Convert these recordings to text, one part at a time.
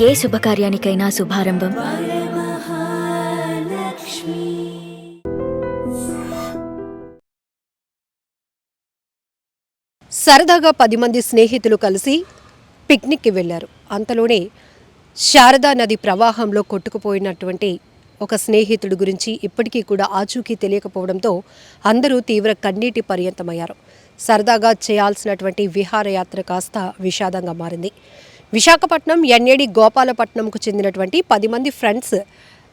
ఏ శుభకార్యానికైనా శుభారంభం సరదాగా 10 మంది స్నేహితులు కలిసి పిక్నిక్కి వెళ్ళారు. అంతలోనే శారదా నది ప్రవాహంలో కొట్టుకుపోయినటువంటి ఒక స్నేహితుడి గురించి ఇప్పటికీ కూడా ఆచూకీ తెలియకపోవడంతో అందరూ తీవ్ర కన్నీటి పర్యంతమయ్యారు. సరదాగా చేయాల్సినటువంటి విహారయాత్ర కాస్త విషాదంగా మారింది. విశాఖపట్నం ఎన్ఏడి గోపాలపట్నంకు చెందినటువంటి 10 మంది ఫ్రెండ్స్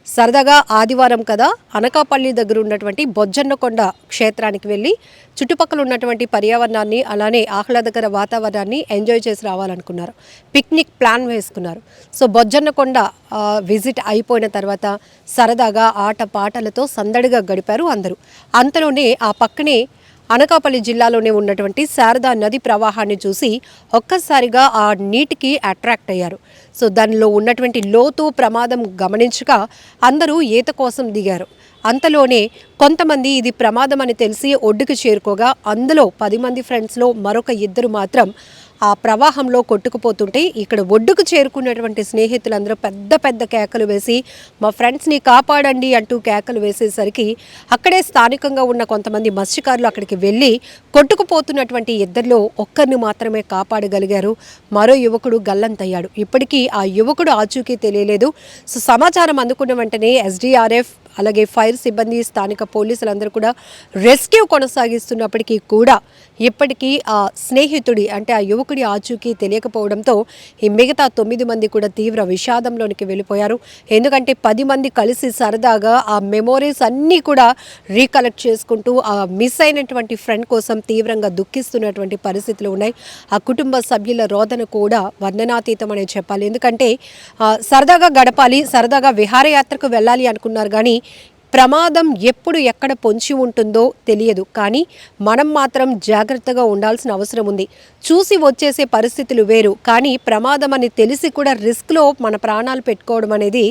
సరదాగా ఆదివారం కదా అనకాపల్లి దగ్గర ఉన్నటువంటి బొజ్జన్నకొండ క్షేత్రానికి వెళ్ళి చుట్టుపక్కల ఉన్నటువంటి పర్యావరణాన్ని అలానే ఆహ్లాదకర వాతావరణాన్ని ఎంజాయ్ చేసి రావాలనుకున్నారు. పిక్నిక్ ప్లాన్ వేసుకున్నారు. సో బొజ్జన్నకొండ విజిట్ అయిపోయిన తర్వాత సరదాగా ఆట పాటలతో సందడిగా గడిపారు అందరూ. అంతలోనే ఆ పక్కనే అనకాపల్లి జిల్లాలోనే ఉన్నటువంటి శారదా నది ప్రవాహాన్ని చూసి ఒక్కసారిగా ఆ నీటికి అట్రాక్ట్ అయ్యారు. సో దానిలో ఉన్నటువంటి లోతు ప్రమాదం గమనించక అందరూ ఈత కోసం దిగారు. అంతలోనే కొంతమంది ఇది ప్రమాదం అని తెలిసి ఒడ్డుకు చేరుకోగా అందులో 10 మంది ఫ్రెండ్స్లో మరొక 2 మాత్రం ఆ ప్రవాహంలో కొట్టుకుపోతుంటే ఇక్కడ ఒడ్డుకు చేరుకున్నటువంటి స్నేహితులందరూ పెద్ద పెద్ద కేకలు వేసి మా ఫ్రెండ్స్ని కాపాడండి అంటూ కేకలు వేసేసరికి అక్కడే స్థానికంగా ఉన్న కొంతమంది మత్స్యకారులు అక్కడికి వెళ్ళి కొట్టుకుపోతున్నటువంటి 2లో ఒక్కరిని మాత్రమే కాపాడగలిగారు. మరో యువకుడు గల్లంతయ్యాడు. ఇప్పటికీ ఆ యువకుడు ఆచూకీ తెలియలేదు. సో సమాచారం అందుకున్న వెంటనే ఎస్డీఆర్ఎఫ్ అలాగే ఫైర్ సిబ్బంది స్థానిక పోలీసులందరూ కూడా రెస్క్యూ కొనసాగిస్తున్నప్పటికీ కూడా ఇప్పటికీ ఆ స్నేహితుడి అంటే ఆ యువకుడి ఆచూకీ తెలియకపోవడంతో ఈ మిగతా 9 మంది కూడా తీవ్ర విషాదంలోనికి వెళ్ళిపోయారు. ఎందుకంటే 10 మంది కలిసి సరదాగా ఆ మెమోరీస్ అన్నీ కూడా రీకలెక్ట్ చేసుకుంటూ ఆ మిస్ అయినటువంటి ఫ్రెండ్ కోసం తీవ్రంగా దుఃఖిస్తున్నటువంటి పరిస్థితులు ఉన్నాయి. ఆ కుటుంబ సభ్యుల రోదన కూడా వర్ణనాతీతం అనే చెప్పాలి. ఎందుకంటే సరదాగా గడపాలి, సరదాగా విహారయాత్రకు వెళ్ళాలి అనుకున్నారు కానీ ప్రమాదం ఎప్పుడు ఎక్కడ పొంచి ఉంటుందో తెలియదు. కానీ మనం మాత్రం జాగ్రత్తగా ఉండాల్సిన అవసరం ఉంది. చూసి వచ్చేసే పరిస్థితులు వేరు, కానీ ప్రమాదం అని తెలిసి కూడా రిస్క్లో మన ప్రాణాలు పెట్టుకోవడం అనేది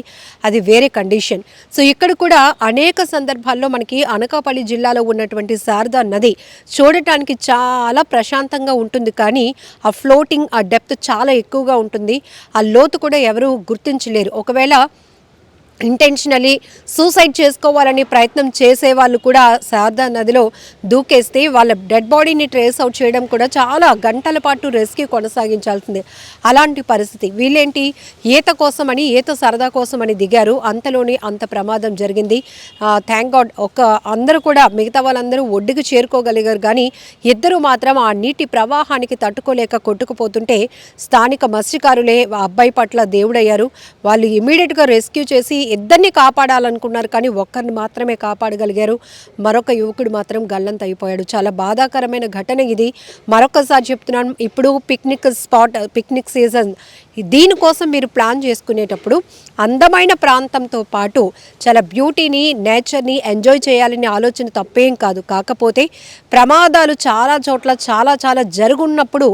అది వేరే కండిషన్. సో ఇక్కడ కూడా అనేక సందర్భాల్లో మనకి అనకాపల్లి జిల్లాలో ఉన్నటువంటి శారదా నది చూడటానికి చాలా ప్రశాంతంగా ఉంటుంది. కానీ ఆ ఫ్లోటింగ్ ఆ డెప్త్ చాలా ఎక్కువగా ఉంటుంది. ఆ లోతు కూడా ఎవరు గుర్తించలేరు. ఒకవేళ ఇంటెన్షనలీ సూసైడ్ చేసుకోవాలని ప్రయత్నం చేసేవాళ్ళు కూడా శారదా నదిలో దూకేస్తే వాళ్ళ డెడ్ బాడీని ట్రేస్ అవుట్ చేయడం కూడా చాలా గంటల పాటు రెస్క్యూ కొనసాగించాల్సిందే. అలాంటి పరిస్థితి. వీళ్ళేంటి ఈత కోసమని ఈత సరదా కోసమని దిగారు. అంతలోనే అంత ప్రమాదం జరిగింది. థ్యాంక్ గాడ్ అందరూ కూడా మిగతా వాళ్ళందరూ ఒడ్డుకు చేరుకోగలిగారు. కానీ 2 మాత్రం ఆ నీటి ప్రవాహానికి తట్టుకోలేక కొట్టుకుపోతుంటే స్థానిక మత్స్యకారులే అబ్బాయి పట్ల దేవుడయ్యారు. వాళ్ళు ఇమీడియట్గా రెస్క్యూ చేసి 2 కాపాడాలనుకున్నారు. కానీ ఒక్కరిని మాత్రమే కాపాడగలిగారు. మరొక యువకుడు మాత్రం గల్లంత అయిపోయాడు. చాలా బాధాకరమైన ఘటన ఇది. మరొకసారి చెప్తున్నాను, ఇప్పుడు పిక్నిక్ సీజన్. దీనికోసం మీరు ప్లాన్ చేసుకునేటప్పుడు అందమైన ప్రాంతంతో పాటు చాలా బ్యూటీని నేచర్ని ఎంజాయ్ చేయాలనే ఆలోచన తప్పేం కాదు. కాకపోతే ప్రమాదాలు చాలా చోట్ల చాలా జరుగున్నప్పుడు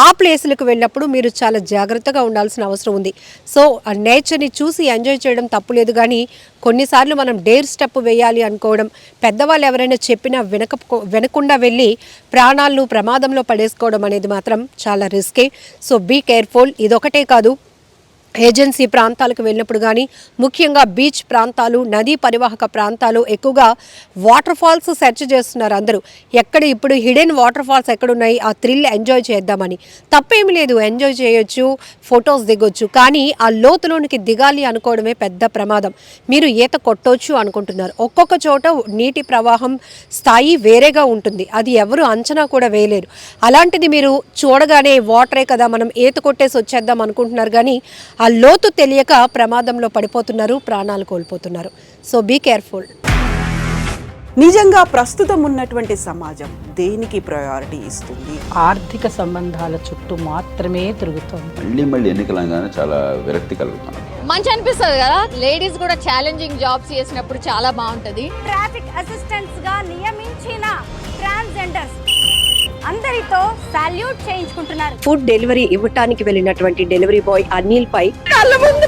ఆ ప్లేసులకు వెళ్ళినప్పుడు మీరు చాలా జాగ్రత్తగా ఉండాల్సిన అవసరం ఉంది. సో ఆ నేచర్ని చూసి ఎంజాయ్ చేయడం తప్పులేదు. కానీ కొన్నిసార్లు మనం డేర్ స్టెప్ వేయాలి అనుకోవడం, పెద్దవాళ్ళు ఎవరైనా చెప్పినా వినకుండా వెళ్ళి ప్రాణాలను ప్రమాదంలో పడేసుకోవడం అనేది మాత్రం చాలా రిస్కే. So be careful. ఇదొకటే కాదు, ఏజెన్సీ ప్రాంతాలకు వెళ్ళినప్పుడు కానీ ముఖ్యంగా బీచ్ ప్రాంతాలు, నదీ పరివాహక ప్రాంతాలు ఎక్కువగా వాటర్ ఫాల్స్ సెర్చ్ చేస్తున్నారు అందరూ. ఇప్పుడు హిడెన్ వాటర్ ఫాల్స్ ఎక్కడున్నాయి, ఆ థ్రిల్ ఎంజాయ్ చేద్దామని. తప్పేమి లేదు, ఎంజాయ్ చేయొచ్చు, ఫొటోస్ దిగొచ్చు. కానీ ఆ లోతులోనికి దిగాలి అనుకోవడమే పెద్ద ప్రమాదం. మీరు ఈత కొట్టొచ్చు అనుకుంటున్నారు. ఒక్కొక్క చోట నీటి ప్రవాహం స్థాయి వేరేగా ఉంటుంది. అది ఎవరు అంచనా కూడా వేయలేరు. అలాంటిది మీరు చూడగానే వాటరే కదా మనం ఈత కొట్టేసి వచ్చేద్దాం అనుకుంటున్నారు. కానీ ఆ లోతు తెలియక ప్రమాదంలో పడిపోతున్నారు, ప్రాణాలు కోల్పోతున్నారు. So be careful. నిజంగా ప్రస్తుతం ఉన్నటువంటి సమాజం దేనికి ప్రయారిటీ ఇస్తుంది? ఆర్థిక సంబంధాల చుట్టూ మాత్రమే తిరుగుతుంది. మళ్ళీ ఎన్నికలంగానే చాలా విరక్తి కలుగుతాం. మంచి అనిపిస్తుంది కదా, లేడీస్ కూడా ఛాలెంజింగ్ జాబ్స్ చేసినప్పుడు చాలా బాగుంటది. ట్రాఫిక్ అసిస్టెంట్స్ గా నియమించిన ట్రాన్స్జెండర్స్ అందరితో సాల్యూట్ చేయించుకుంటున్నారు. ఫుడ్ డెలివరీ ఇవ్వటానికి వెళ్ళినటువంటి డెలివరీ బాయ్ అనిల్ పై కళ్ళ ముందు